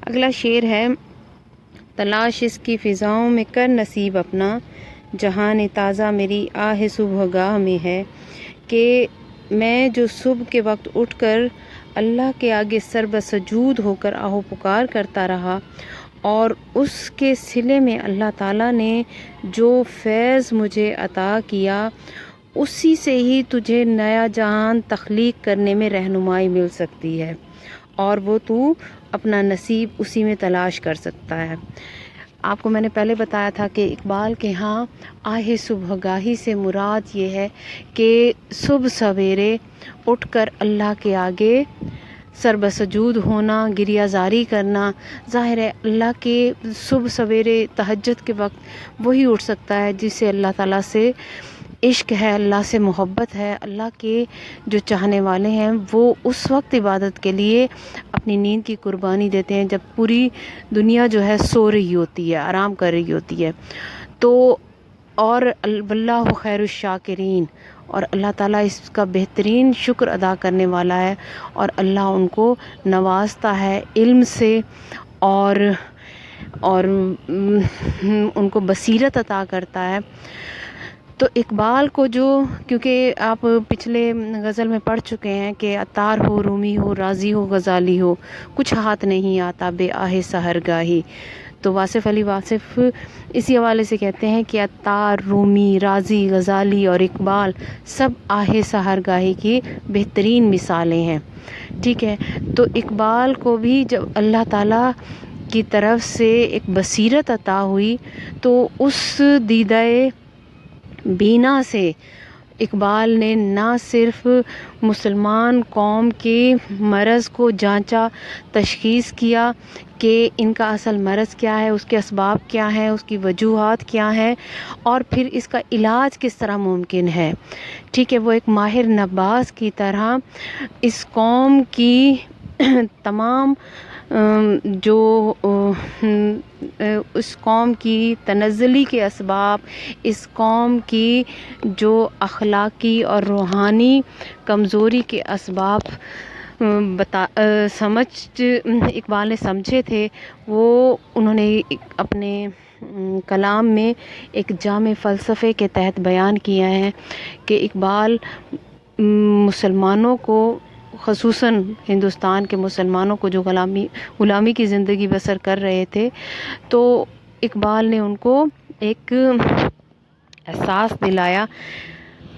اگلا شعر ہے، تلاش اس کی فضاؤں میں کر نصیب اپنا، جہان تازہ میری آہ صبح گاہ میں ہے، کہ میں جو صبح کے وقت اٹھ کر اللہ کے آگے سر بسجود ہو کر آہ و پکار کرتا رہا، اور اس کے صلے میں اللہ تعالیٰ نے جو فیض مجھے عطا کیا، اسی سے ہی تجھے نیا جہان تخلیق کرنے میں رہنمائی مل سکتی ہے، اور وہ تو اپنا نصیب اسی میں تلاش کر سکتا ہے۔ آپ کو میں نے پہلے بتایا تھا کہ اقبال کے ہاں آہ صبح گاہی سے مراد یہ ہے کہ صبح سویرے اٹھ کر اللہ کے آگے سر بسجود ہونا، گریہ زاری کرنا۔ ظاہر ہے اللہ کے صبح سویرے تہجد کے وقت وہی اٹھ سکتا ہے جسے اللہ تعالیٰ سے عشق ہے، اللہ سے محبت ہے، اللہ کے جو چاہنے والے ہیں وہ اس وقت عبادت کے لیے اپنی نیند کی قربانی دیتے ہیں جب پوری دنیا جو ہے سو رہی ہوتی ہے، آرام کر رہی ہوتی ہے۔ تو اور واللہ خیر الشاکرین، اور اللہ تعالیٰ اس کا بہترین شکر ادا کرنے والا ہے، اور اللہ ان کو نوازتا ہے علم سے، اور ان کو بصیرت عطا کرتا ہے۔ تو اقبال کو جو، کیونکہ آپ پچھلے غزل میں پڑھ چکے ہیں کہ عطار ہو، رومی ہو، رازی ہو، غزالی ہو، کچھ ہاتھ نہیں آتا بے آہ سحر گاہی۔ تو واصف علی واصف اسی حوالے سے کہتے ہیں کہ عطار، رومی، رازی، غزالی اور اقبال سب آہ سحر گاہی کی بہترین مثالیں ہیں، ٹھیک ہے۔ تو اقبال کو بھی جب اللہ تعالیٰ کی طرف سے ایک بصیرت عطا ہوئی تو اس دیدہ بینا سے اقبال نے نہ صرف مسلمان قوم کے مرض کو جانچا، تشخیص کیا کہ ان کا اصل مرض کیا ہے، اس کے اسباب کیا ہیں، اس کی وجوہات کیا ہیں، اور پھر اس کا علاج کس طرح ممکن ہے، ٹھیک ہے۔ وہ ایک ماہر نباز کی طرح اس قوم کی تمام جو اس قوم کی تنزلی کے اسباب، اس قوم کی جو اخلاقی اور روحانی کمزوری کے اسباب اقبال نے سمجھے تھے، وہ انہوں نے اپنے کلام میں ایک جامع فلسفے کے تحت بیان کیا ہے کہ اقبال مسلمانوں کو، خصوصاً ہندوستان کے مسلمانوں کو جو غلامی کی زندگی بسر کر رہے تھے، تو اقبال نے ان کو ایک احساس دلایا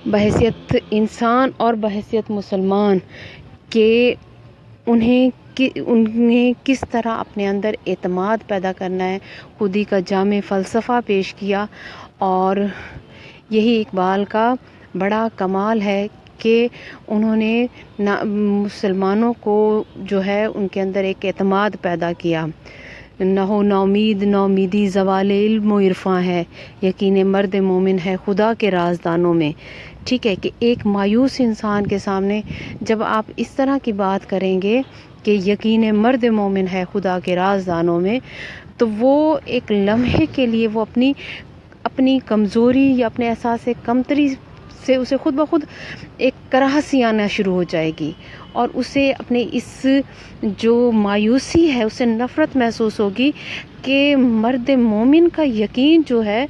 بحیثیت انسان اور بحیثیت مسلمان کہ انہیں کس طرح اپنے اندر اعتماد پیدا کرنا ہے، خودی کا جامع فلسفہ پیش کیا۔ اور یہی اقبال کا بڑا کمال ہے کہ انہوں نے مسلمانوں کو جو ہے ان کے اندر ایک اعتماد پیدا کیا۔ نہ ہو نومید، نومیدی زوال علم و عرفاں ہے، یقین مرد مومن ہے خدا کے رازدانوں میں، ٹھیک ہے۔ کہ ایک مایوس انسان کے سامنے جب آپ اس طرح کی بات کریں گے کہ یقین مرد مومن ہے خدا کے رازدانوں میں، تو وہ ایک لمحے کے لیے وہ اپنی کمزوری یا اپنے احساس کمتری سے اسے خود بخود ایک کراہت سی آنا شروع ہو جائے گی، اور اسے اپنے اس جو مایوسی ہے اسے نفرت محسوس ہوگی کہ مرد مومن کا یقین جو ہے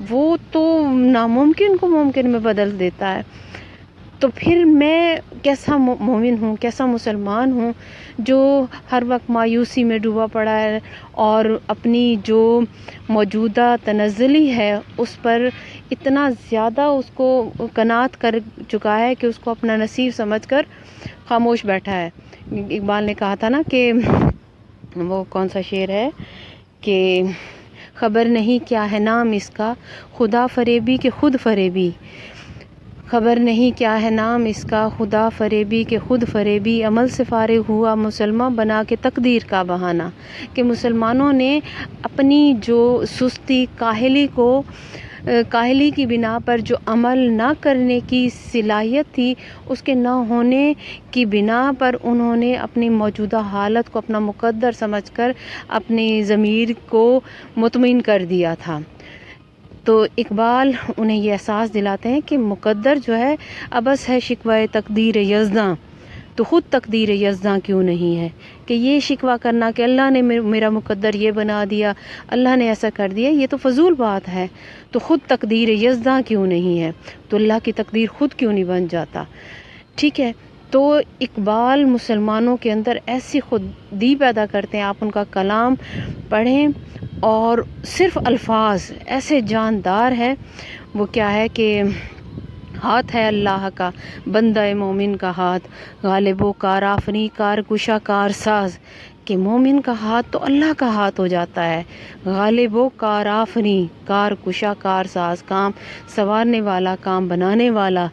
وہ تو ناممکن کو ممکن میں بدل دیتا ہے۔ تو پھر میں کیسا مومن ہوں، کیسا مسلمان ہوں جو ہر وقت مایوسی میں ڈوبا پڑا ہے اور اپنی جو موجودہ تنزلی ہے اس پر اتنا زیادہ اس کو قناعت کر چکا ہے کہ اس کو اپنا نصیب سمجھ کر خاموش بیٹھا ہے۔ اقبال نے کہا تھا نا کہ وہ کون سا شعر ہے کہ خبر نہیں کیا ہے نام اس کا، خدا فریبی کہ خود فریبی، خبر نہیں کیا ہے نام اس کا، خدا فریبی کہ خود فریبی، عمل سے فارغ ہوا مسلمان بنا کے تقدیر کا بہانہ۔ کہ مسلمانوں نے اپنی جو سستی، کاہلی کی بنا پر جو عمل نہ کرنے کی صلاحیت تھی، اس کے نہ ہونے کی بنا پر انہوں نے اپنی موجودہ حالت کو اپنا مقدر سمجھ کر اپنی ضمیر کو مطمئن کر دیا تھا۔ تو اقبال انہیں یہ احساس دلاتے ہیں کہ مقدر جو ہے عبث ہے شکوہ تقدیر یزداں، تو خود تقدیر یزداں کیوں نہیں ہے کہ یہ شکوہ کرنا کہ اللہ نے میرا مقدر یہ بنا دیا، اللہ نے ایسا کر دیا، یہ تو فضول بات ہے۔ تو خود تقدیر یزداں کیوں نہیں ہے، تو اللہ کی تقدیر خود کیوں نہیں بن جاتا؟ ٹھیک ہے، تو اقبال مسلمانوں کے اندر ایسی خودی پیدا کرتے ہیں۔ آپ ان کا کلام پڑھیں اور صرف الفاظ ایسے جاندار ہیں۔ وہ کیا ہے کہ ہاتھ ہے اللہ کا بندہ مومن کا ہاتھ، غالب و کار آفریں کار کشا کار ساز، کہ مومن کا ہاتھ تو اللہ کا ہاتھ ہو جاتا ہے، غالب و کار آفریں کار کشا کار ساز، کام سنوارنے والا، کام بنانے والا،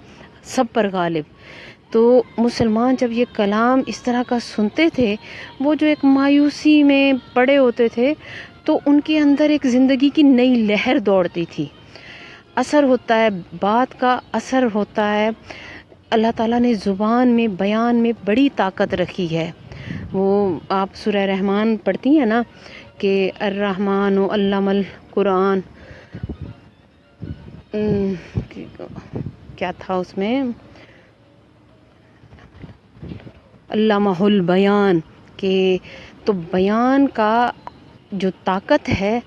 سب پر غالب۔ تو مسلمان جب یہ کلام اس طرح کا سنتے تھے، وہ جو ایک مایوسی میں پڑے ہوتے تھے، تو ان کے اندر ایک زندگی کی نئی لہر دوڑتی تھی۔ اثر ہوتا ہے، بات کا اثر ہوتا ہے۔ اللہ تعالیٰ نے زبان میں، بیان میں بڑی طاقت رکھی ہے۔ وہ آپ سورہ رحمان پڑھتی ہیں نا کہ الرحمن علم القرآن، کیا تھا اس میں، علامہ البیان، کہ تو بیان کا جو طاقت ہے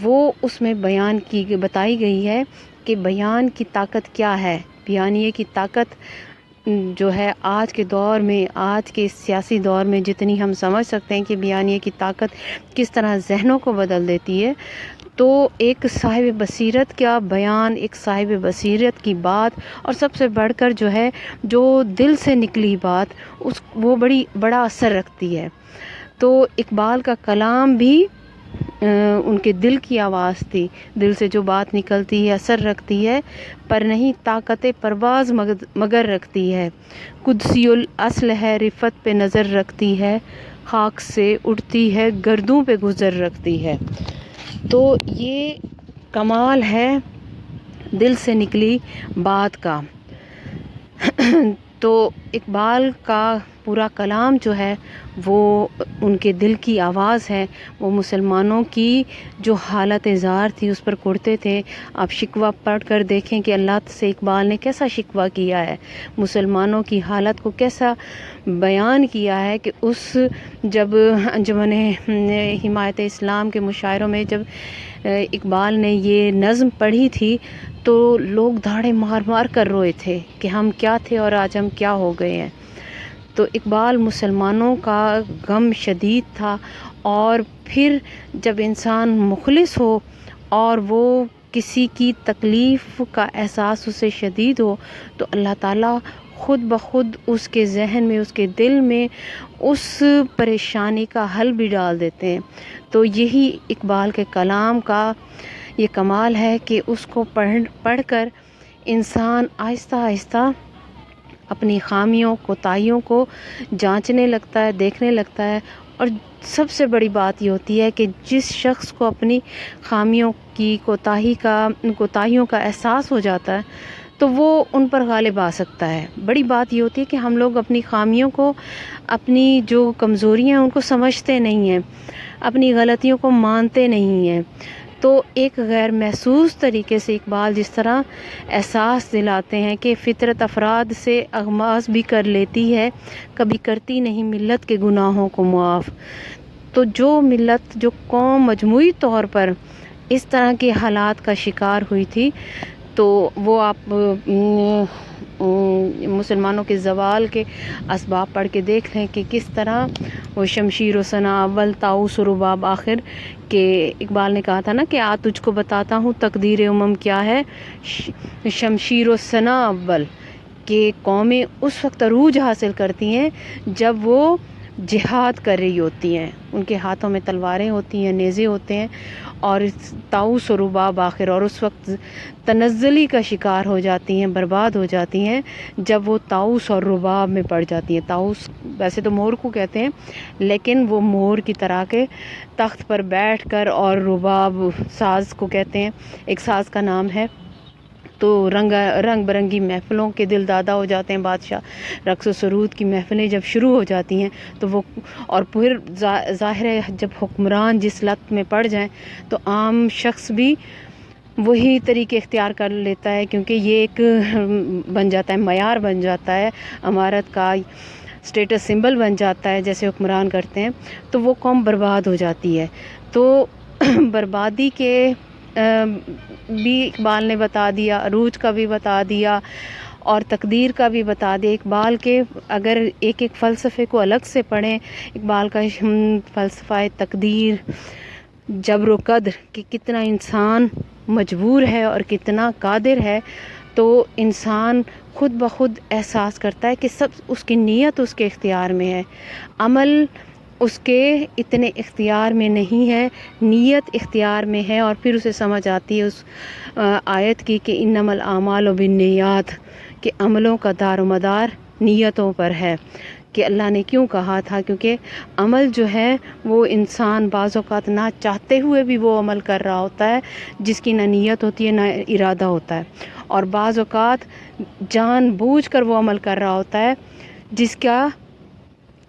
وہ اس میں بیان کی بتائی گئی ہے کہ بیان کی طاقت کیا ہے۔ بیانیے کی طاقت جو ہے آج کے دور میں، آج کے سیاسی دور میں جتنی ہم سمجھ سکتے ہیں کہ بیانیے کی طاقت کس طرح ذہنوں کو بدل دیتی ہے، تو ایک صاحب بصیرت کا بیان، ایک صاحب بصیرت کی بات، اور سب سے بڑھ کر جو ہے جو دل سے نکلی بات، وہ بڑا اثر رکھتی ہے۔ تو اقبال کا کلام بھی ان کے دل کی آواز تھی، دل سے جو بات نکلتی ہے اثر رکھتی ہے، پر نہیں طاقت پرواز مگر رکھتی ہے، قدسی الاصل ہے رفت پہ نظر رکھتی ہے، خاک سے اٹھتی ہے گردوں پہ گزر رکھتی ہے۔ تو یہ کمال ہے دل سے نکلی بات کا۔ تو اقبال کا پورا کلام جو ہے وہ ان کے دل کی آواز ہے۔ وہ مسلمانوں کی جو حالت زار تھی اس پر کرتے تھے۔ آپ شکوہ پڑھ کر دیکھیں کہ اللہ سے اقبال نے کیسا شکوہ کیا ہے، مسلمانوں کی حالت کو کیسا بیان کیا ہے، کہ اس جب انجمن حمایت اسلام کے مشاعروں میں جب اقبال نے یہ نظم پڑھی تھی تو لوگ دھاڑے مار مار کر روئے تھے کہ ہم کیا تھے اور آج ہم کیا ہو گئے ہیں۔ تو اقبال مسلمانوں کا غم شدید تھا، اور پھر جب انسان مخلص ہو اور وہ کسی کی تکلیف کا احساس اسے شدید ہو، تو اللہ تعالیٰ خود بخود اس کے ذہن میں، اس کے دل میں اس پریشانی کا حل بھی ڈال دیتے ہیں۔ تو یہی اقبال کے کلام کا یہ کمال ہے کہ اس کو پڑھ کر انسان آہستہ آہستہ اپنی خامیوں کوتاہیوں کو جانچنے لگتا ہے، دیکھنے لگتا ہے۔ اور سب سے بڑی بات یہ ہوتی ہے کہ جس شخص کو اپنی خامیوں کی کوتاہیوں کا احساس ہو جاتا ہے تو وہ ان پر غالب آ سکتا ہے۔ بڑی بات یہ ہوتی ہے کہ ہم لوگ اپنی خامیوں کو، اپنی جو کمزوریاں ہیں ان کو سمجھتے نہیں ہیں، اپنی غلطیوں کو مانتے نہیں ہیں۔ تو ایک غیر محسوس طریقے سے اقبال جس طرح احساس دلاتے ہیں کہ فطرت افراد سے اغماض بھی کر لیتی ہے، کبھی کرتی نہیں ملت کے گناہوں کو معاف۔ تو جو ملت، جو قوم مجموعی طور پر اس طرح کے حالات کا شکار ہوئی تھی، تو وہ آپ مسلمانوں کے زوال کے اسباب پڑھ کے دیکھ لیں کہ کس طرح وہ شمشیر و سنا اول طاؤس و رباب آخر، کہ اقبال نے کہا تھا نا کہ تجھ کو بتاتا ہوں تقدیر امم کیا ہے، شمشیر و سنا اول، کہ قومیں اس وقت عروج حاصل کرتی ہیں جب وہ جہاد کر رہی ہوتی ہیں، ان کے ہاتھوں میں تلواریں ہوتی ہیں، نیزے ہوتے ہیں، اور طاؤس و رباب آخر، اور اس وقت تنزلی کا شکار ہو جاتی ہیں، برباد ہو جاتی ہیں جب وہ طاؤس اور رباب میں پڑ جاتی ہیں۔ طاؤس ویسے تو مور کو کہتے ہیں، لیکن وہ مور کی طرح کے تخت پر بیٹھ کر، اور رباب ساز کو کہتے ہیں، ایک ساز کا نام ہے۔ تو رنگ برنگی محفلوں کے دل دادا ہو جاتے ہیں بادشاہ، رقص و سرود کی محفلیں جب شروع ہو جاتی ہیں تو وہ، اور پھر ظاہر ہے جب حکمران جس لت میں پڑ جائیں تو عام شخص بھی وہی طریقے اختیار کر لیتا ہے، کیونکہ یہ ایک بن جاتا ہے، معیار بن جاتا ہے امارت کا، اسٹیٹس سمبل بن جاتا ہے جیسے حکمران کرتے ہیں تو وہ قوم برباد ہو جاتی ہے. تو بربادی کے بھی اقبال نے بتا دیا، عروج کا بھی بتا دیا اور تقدیر کا بھی بتا دیا. اقبال کے اگر ایک ایک فلسفے کو الگ سے پڑھیں، اقبال کا فلسفہ تقدیر، جبر و قدر کہ کتنا انسان مجبور ہے اور کتنا قادر ہے، تو انسان خود بخود احساس کرتا ہے کہ سب اس کی نیت اس کے اختیار میں ہے، عمل اس کے اتنے اختیار میں نہیں ہے، نیت اختیار میں ہے. اور پھر اسے سمجھ آتی ہے اس آیت کی کہ انما الاعمال بالنیات، کہ عملوں کا دار و مدار نیتوں پر ہے. کہ اللہ نے کیوں کہا تھا؟ کیونکہ عمل جو ہے وہ انسان بعض اوقات نہ چاہتے ہوئے بھی وہ عمل کر رہا ہوتا ہے جس کی نہ نیت ہوتی ہے نہ ارادہ ہوتا ہے، اور بعض اوقات جان بوجھ کر وہ عمل کر رہا ہوتا ہے جس کا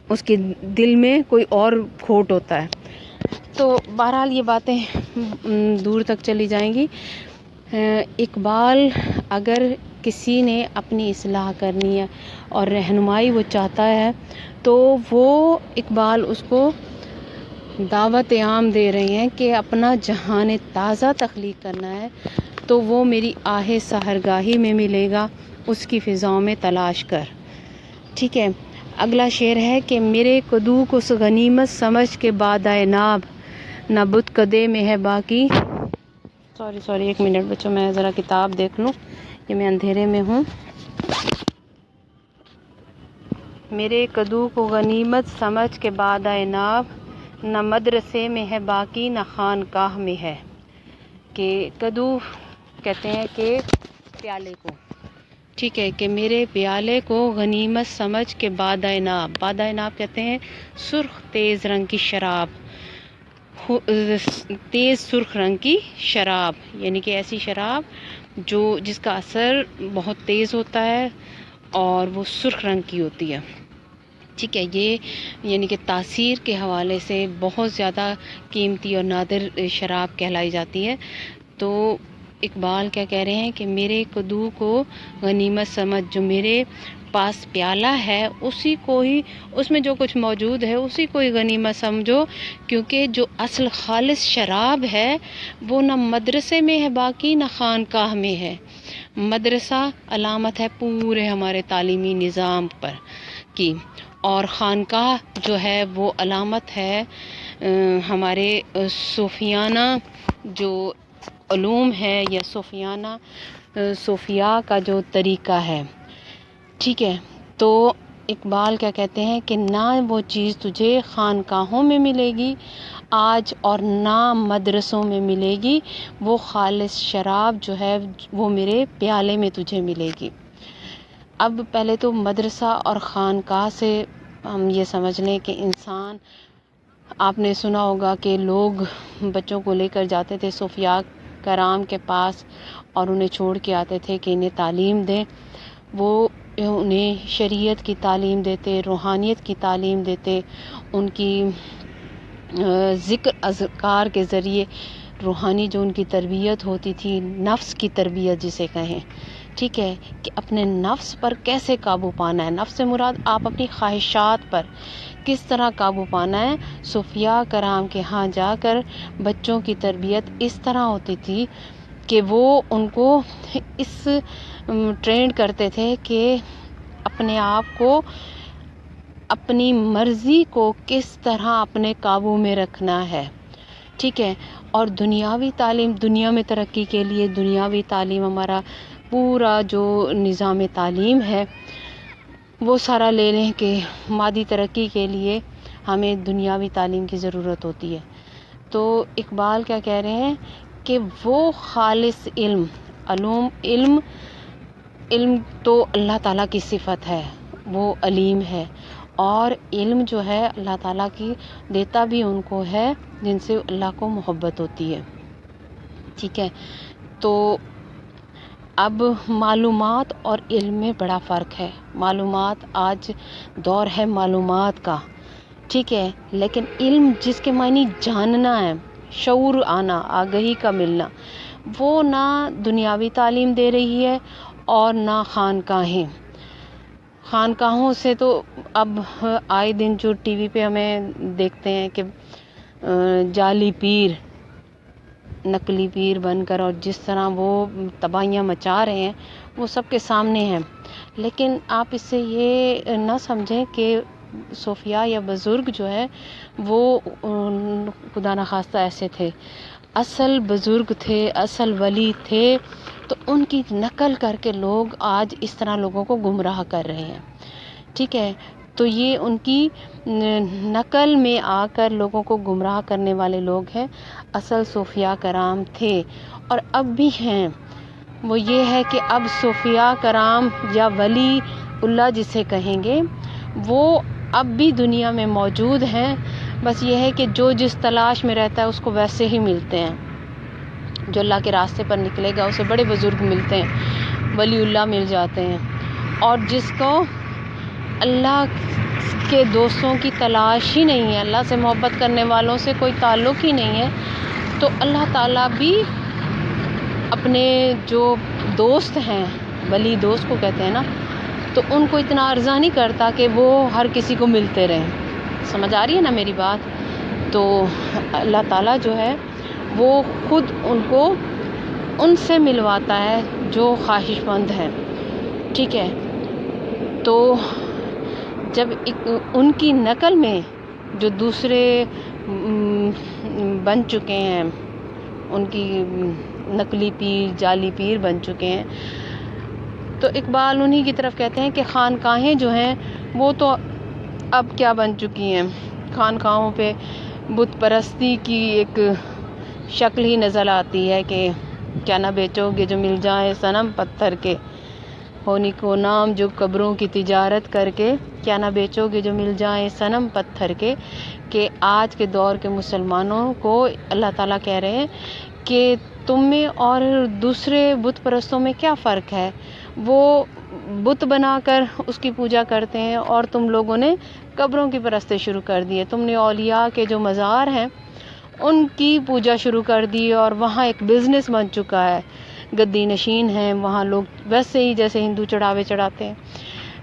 اس کے دل میں کوئی اور کھوٹ ہوتا ہے. تو بہرحال یہ باتیں دور تک چلی جائیں گی. اقبال اگر کسی نے اپنی اصلاح کرنی ہے اور رہنمائی وہ چاہتا ہے تو وہ اقبال اس کو دعوت عام دے رہے ہیں کہ اپنا جہان تازہ تخلیق کرنا ہے تو وہ میری آہ سحرگاہی میں ملے گا، اس کی فضاؤں میں تلاش کر. ٹھیک ہے. اگلا شعر ہے کہ میرے کدو کو غنیمت سمجھ کے بعد آئے ناب، نہ بت کدے میں ہے باقی. سوری 1 منٹ بچوں، میں ذرا کتاب دیکھ لوں، یہ میں اندھیرے میں ہوں. میرے کدو کو غنیمت سمجھ کے بعد آئے ناب، نہ مدرسے میں ہے باقی نہ خانقاہ میں ہے. کہ کدو کہتے ہیں کہ پیالے کو، ٹھیک ہے، کہ میرے پیالے کو غنیمت سمجھ کے بادۂ ناب، بادۂ ناب کہتے ہیں سرخ تیز رنگ کی شراب، تیز سرخ رنگ کی شراب، یعنی کہ ایسی شراب جس کا اثر بہت تیز ہوتا ہے اور وہ سرخ رنگ کی ہوتی ہے. ٹھیک ہے. یہ یعنی کہ تاثیر کے حوالے سے بہت زیادہ قیمتی اور نادر شراب کہلائی جاتی ہے. تو اقبال کیا کہہ رہے ہیں کہ میرے کدو کو غنیمت سمجھ، جو میرے پاس پیالہ ہے اسی کو ہی، اس میں جو کچھ موجود ہے اسی کو ہی غنیمت سمجھو، کیونکہ جو اصل خالص شراب ہے وہ نہ مدرسے میں ہے باقی نہ خانقاہ میں ہے. مدرسہ علامت ہے پورے ہمارے تعلیمی نظام پر کی، اور خانقاہ جو ہے وہ علامت ہے ہمارے صوفیانہ جو علوم ہے یا صوفیاء کا جو طریقہ ہے. ٹھیک ہے. تو اقبال کیا کہتے ہیں کہ نہ وہ چیز تجھے خانقاہوں میں ملے گی آج اور نہ مدرسوں میں ملے گی، وہ خالص شراب جو ہے وہ میرے پیالے میں تجھے ملے گی. اب پہلے تو مدرسہ اور خانقاہ سے ہم یہ سمجھ لیں کہ انسان، آپ نے سنا ہوگا کہ لوگ بچوں کو لے کر جاتے تھے صوفیاء کرام کے پاس اور انہیں چھوڑ کے آتے تھے کہ انہیں تعلیم دیں. وہ انہیں شریعت کی تعلیم دیتے، روحانیت کی تعلیم دیتے، ان کی ذکر اذکار کے ذریعے روحانی جو ان کی تربیت ہوتی تھی، نفس کی تربیت جسے کہیں، ٹھیک ہے، کہ اپنے نفس پر کیسے قابو پانا ہے. نفس سے مراد آپ اپنی خواہشات پر کس طرح قابو پانا ہے. صوفیاء کرام کے ہاں جا کر بچوں کی تربیت اس طرح ہوتی تھی کہ وہ ان کو اس ٹرینڈ کرتے تھے کہ اپنے آپ کو، اپنی مرضی کو کس طرح اپنے قابو میں رکھنا ہے. ٹھیک ہے. اور دنیاوی تعلیم، دنیا میں ترقی کے لیے دنیاوی تعلیم، ہمارا پورا جو نظام تعلیم ہے وہ سارا لے لیں کہ مادی ترقی کے لیے ہمیں دنیاوی تعلیم کی ضرورت ہوتی ہے. تو اقبال کیا کہہ رہے ہیں کہ وہ خالص علم تو اللہ تعالیٰ کی صفت ہے، وہ علیم ہے، اور علم جو ہے اللہ تعالیٰ کی دیتا بھی ان کو ہے جن سے اللہ کو محبت ہوتی ہے. ٹھیک ہے. تو اب معلومات اور علم میں بڑا فرق ہے. معلومات، آج دور ہے معلومات کا، ٹھیک ہے، لیکن علم جس کے معنی جاننا ہے، شعور آنا، آگہی کا ملنا، وہ نہ دنیاوی تعلیم دے رہی ہے اور نہ خانقاہیں. خانقاہوں سے تو اب آئے دن جو ٹی وی پہ ہمیں دیکھتے ہیں کہ جعلی پیر، نقلی پیر بن کر اور جس طرح وہ تباہیاں مچا رہے ہیں وہ سب کے سامنے ہیں. لیکن آپ اس سے یہ نہ سمجھیں کہ صوفیاء یا بزرگ جو ہے وہ خدا نخواستہ ایسے تھے. اصل بزرگ تھے، اصل ولی تھے، تو ان کی نقل کر کے لوگ آج اس طرح لوگوں کو گمراہ کر رہے ہیں. ٹھیک ہے، تو یہ ان کی نقل میں آ کر لوگوں کو گمراہ کرنے والے لوگ ہیں. اصل صوفیاء کرام تھے اور اب بھی ہیں. وہ یہ ہے کہ اب صوفیاء کرام یا ولی اللہ جسے کہیں گے وہ اب بھی دنیا میں موجود ہیں. بس یہ ہے کہ جو جس تلاش میں رہتا ہے اس کو ویسے ہی ملتے ہیں. جو اللہ کے راستے پر نکلے گا اسے بڑے بزرگ ملتے ہیں، ولی اللہ مل جاتے ہیں. اور جس کو اللہ کے دوستوں کی تلاش ہی نہیں ہے، اللہ سے محبت کرنے والوں سے کوئی تعلق ہی نہیں ہے، تو اللہ تعالیٰ بھی اپنے جو دوست ہیں، ولی دوست کو کہتے ہیں نا، تو ان کو اتنا عرضہ نہیں کرتا کہ وہ ہر کسی کو ملتے رہیں. سمجھ آ رہی ہے نا میری بات؟ تو اللہ تعالیٰ جو ہے وہ خود ان کو ان سے ملواتا ہے جو خواہش مند ہیں. ٹھیک ہے، تو جب ان کی نقل میں جو دوسرے بن چکے ہیں، ان کی نقلی پیر، جعلی پیر بن چکے ہیں، تو اقبال انہی کی طرف کہتے ہیں کہ خانقاہیں جو ہیں وہ تو اب کیا بن چکی ہیں. خانقاہوں پہ بت پرستی کی ایک شکل ہی نظر آتی ہے کہ کیا نہ بیچو گے جو مل جائے صنم پتھر کے، ہونی کو نام جو قبروں کی تجارت کر کے، کیا نہ بیچو گے جو مل جائیں صنم پتھر کے. کہ آج کے دور کے مسلمانوں کو اللہ تعالیٰ کہہ رہے ہیں کہ تم میں اور دوسرے بت پرستوں میں کیا فرق ہے. وہ بت بنا کر اس کی پوجا کرتے ہیں اور تم لوگوں نے قبروں کی پرستی شروع کر دی ہے. تم نے اولیاء کے جو مزار ہیں ان کی پوجا شروع کر دی اور وہاں ایک بزنس بن چکا ہے. گدی نشین ہیں وہاں لوگ، ویسے ہی جیسے ہندو چڑھاوے چڑھاتے ہیں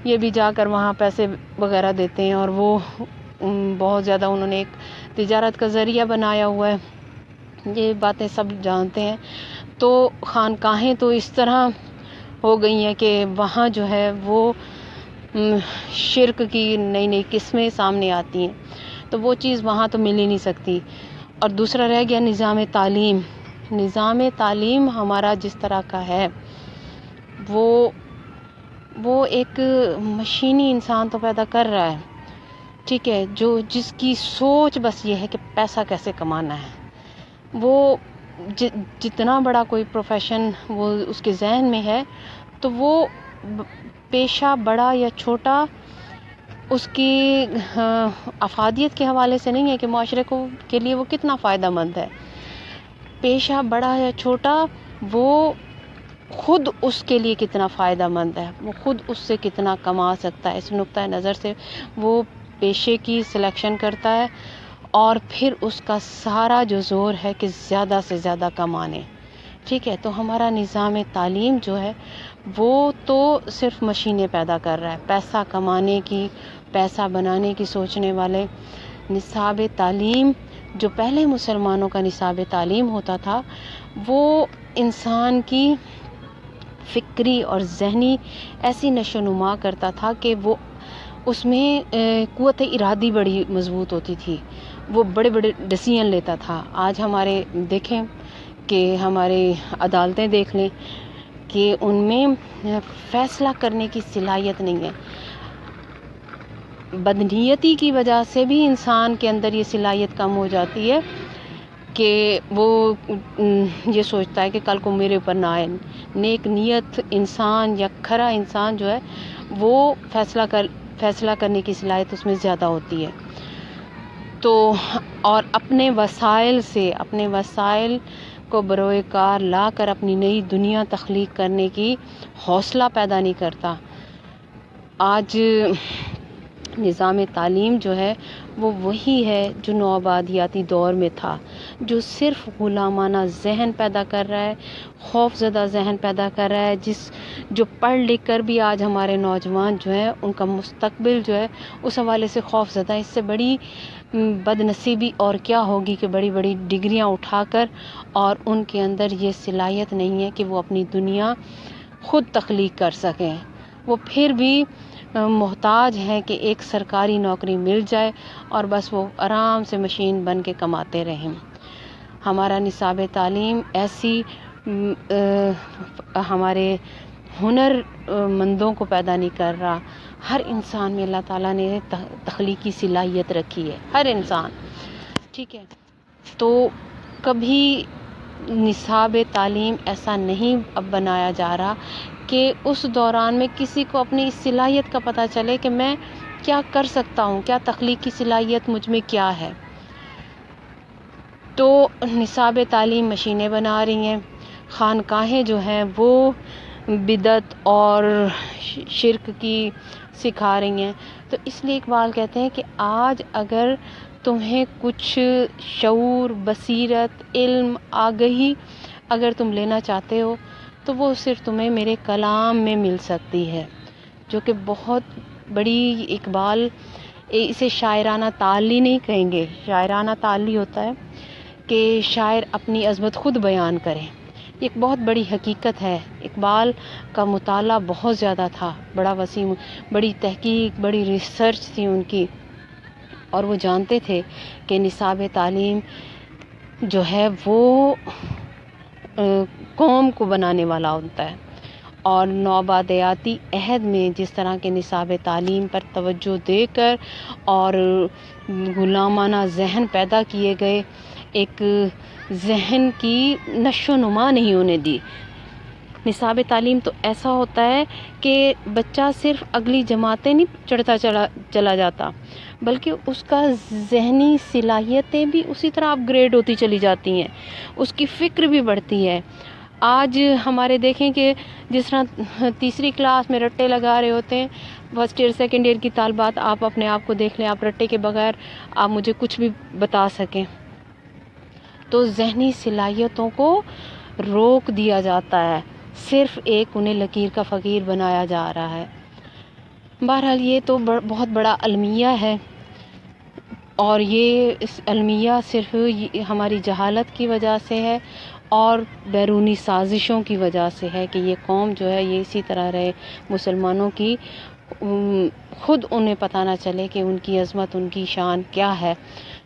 یہ بھی جا کر وہاں پیسے وغیرہ دیتے ہیں، اور وہ بہت زیادہ انہوں نے ایک تجارت کا ذریعہ بنایا ہوا ہے. یہ باتیں سب جانتے ہیں. تو خانقاہیں تو اس طرح ہو گئی ہیں کہ وہاں جو ہے وہ شرک کی نئی نئی قسمیں سامنے آتی ہیں، تو وہ چیز وہاں تو مل ہی نہیں سکتی. اور دوسرا رہ گیا نظام تعلیم. نظام تعلیم ہمارا جس طرح کا ہے وہ ایک مشینی انسان تو پیدا کر رہا ہے. ٹھیک ہے، جو جس کی سوچ بس یہ ہے کہ پیسہ کیسے کمانا ہے. وہ جتنا بڑا کوئی پروفیشن وہ اس کے ذہن میں ہے تو وہ پیشہ بڑا یا چھوٹا اس کی افادیت کے حوالے سے نہیں ہے کہ معاشرے کے لیے وہ کتنا فائدہ مند ہے. پیشہ بڑا یا چھوٹا وہ خود اس کے لیے کتنا فائدہ مند ہے، وہ خود اس سے کتنا کما سکتا ہے. اس نقطۂ نظر سے وہ پیشے کی سلیکشن کرتا ہے اور پھر اس کا سارا جو زور ہے کہ زیادہ سے زیادہ کمانے. ٹھیک ہے، تو ہمارا نظام تعلیم جو ہے وہ تو صرف مشینیں پیدا کر رہا ہے، پیسہ کمانے کی، پیسہ بنانے کی سوچنے والے. نصاب تعلیم جو پہلے مسلمانوں کا نصاب تعلیم ہوتا تھا وہ انسان کی فکری اور ذہنی ایسی نشو و نما کرتا تھا کہ وہ اس میں قوت ارادی بڑی مضبوط ہوتی تھی، وہ بڑے بڑے ڈیسیژن لیتا تھا. آج ہمارے دیکھیں کہ ہمارے عدالتیں دیکھ لیں کہ ان میں فیصلہ کرنے کی صلاحیت نہیں ہے. بدنیتی کی وجہ سے بھی انسان کے اندر یہ صلاحیت کم ہو جاتی ہے کہ وہ یہ سوچتا ہے کہ کل کو میرے اوپر نہ آئے. نیک نیت انسان یا کھرا انسان جو ہے وہ فیصلہ کرنے کی صلاحیت اس میں زیادہ ہوتی ہے. تو اور اپنے وسائل کو بروئے کار لا کر اپنی نئی دنیا تخلیق کرنے کی حوصلہ پیدا نہیں کرتا. آج نظام تعلیم جو ہے وہ وہی ہے جو نوآبادیاتی دور میں تھا، جو صرف غلامانہ ذہن پیدا کر رہا ہے، خوف زدہ ذہن پیدا کر رہا ہے، جو پڑھ لکھ کر بھی آج ہمارے نوجوان جو ہیں ان کا مستقبل جو ہے اس حوالے سے خوف زدہ ہے۔ اس سے بڑی بد نصیبی اور کیا ہوگی کہ بڑی بڑی ڈگریاں اٹھا کر اور ان کے اندر یہ صلاحیت نہیں ہے کہ وہ اپنی دنیا خود تخلیق کر سکیں۔ وہ پھر بھی محتاج ہیں کہ ایک سرکاری نوکری مل جائے اور بس وہ آرام سے مشین بن کے کماتے رہیں۔ ہمارا نصاب تعلیم ایسی ہمارے ہنر مندوں کو پیدا نہیں کر رہا۔ ہر انسان میں اللہ تعالیٰ نے تخلیقی صلاحیت رکھی ہے، ہر انسان، ٹھیک ہے۔ تو کبھی نصاب تعلیم ایسا نہیں اب بنایا جا رہا کہ اس دوران میں کسی کو اپنی اس صلاحیت کا پتہ چلے کہ میں کیا کر سکتا ہوں، کیا تخلیقی صلاحیت مجھ میں کیا ہے۔ تو نصاب تعلیم مشینیں بنا رہی ہیں، خانقاہیں جو ہیں وہ بدعت اور شرک کی سکھا رہی ہیں۔ تو اس لیے اقبال کہتے ہیں کہ آج اگر تمہیں کچھ شعور، بصیرت، علم، آگہی اگر تم لینا چاہتے ہو تو وہ صرف تمہیں میرے کلام میں مل سکتی ہے، جو کہ بہت بڑی، اقبال اسے شاعرانہ تعالی نہیں کہیں گے۔ شاعرانہ تعالی ہوتا ہے کہ شاعر اپنی عظمت خود بیان کرے، ایک بہت بڑی حقیقت ہے۔ اقبال کا مطالعہ بہت زیادہ تھا، بڑا وسیع، بڑی تحقیق، بڑی ریسرچ تھی ان کی، اور وہ جانتے تھے کہ نصاب تعلیم جو ہے وہ قوم کو بنانے والا ہوتا ہے، اور نوآبادیاتی عہد میں جس طرح کے نصاب تعلیم پر توجہ دے کر اور غلامانہ ذہن پیدا کیے گئے، ایک ذہن کی نشو و نما نہیں ہونے دی۔ نصاب تعلیم تو ایسا ہوتا ہے کہ بچہ صرف اگلی جماعتیں نہیں چڑھتا چلا جاتا، بلکہ اس کا ذہنی صلاحیتیں بھی اسی طرح اپ گریڈ ہوتی چلی جاتی ہیں، اس کی فکر بھی بڑھتی ہے۔ آج ہمارے دیکھیں کہ جس طرح تیسری کلاس میں رٹے لگا رہے ہوتے ہیں، فرسٹ ایئر سیکنڈ ایئر کی طالبات، آپ اپنے آپ کو دیکھ لیں، آپ رٹے کے بغیر آپ مجھے کچھ بھی بتا سکیں۔ تو ذہنی صلاحیتوں کو روک دیا جاتا ہے، صرف ایک انہیں لکیر کا فقیر بنایا جا رہا ہے۔ بہرحال یہ تو بہت بڑا المیہ ہے، اور یہ اس المیہ صرف ہماری جہالت کی وجہ سے ہے اور بیرونی سازشوں کی وجہ سے ہے کہ یہ قوم جو ہے یہ اسی طرح رہے، مسلمانوں کی خود انہیں پتہ نہ چلے کہ ان کی عظمت، ان کی شان کیا ہے۔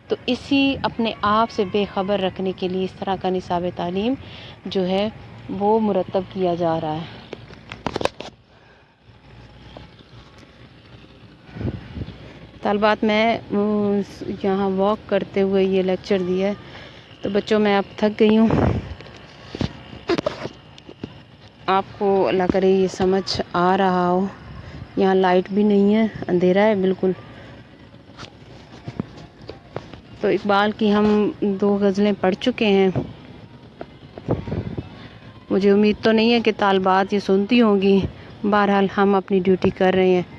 تو اسی اپنے آپ سے بے خبر رکھنے کے لیے اس طرح کا نصاب تعلیم جو ہے وہ مرتب کیا جا رہا ہے۔ طالبات، میں یہاں واک کرتے ہوئے یہ لیکچر دیا ہے، تو بچوں میں اب تھک گئی ہوں۔ آپ کو اللہ کرے یہ سمجھ آ رہا ہو۔ یہاں لائٹ بھی نہیں ہے، اندھیرا ہے بالکل۔ تو اقبال کی ہم 2 غزلیں پڑھ چکے ہیں۔ مجھے امید تو نہیں ہے کہ طالبات یہ سنتی ہوں گی، بہرحال ہم اپنی ڈیوٹی کر رہے ہیں۔